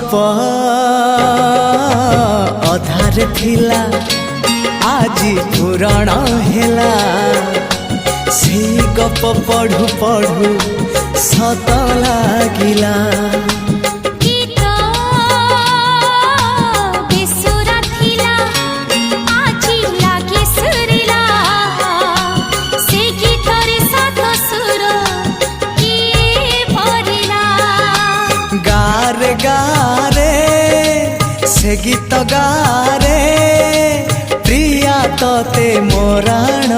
गप अधार थिला आजी पुराण हेला से गप पढ़ु पढ़ु सत लागिला गारे गारे से गीत गारे प्रिया तोते मोराण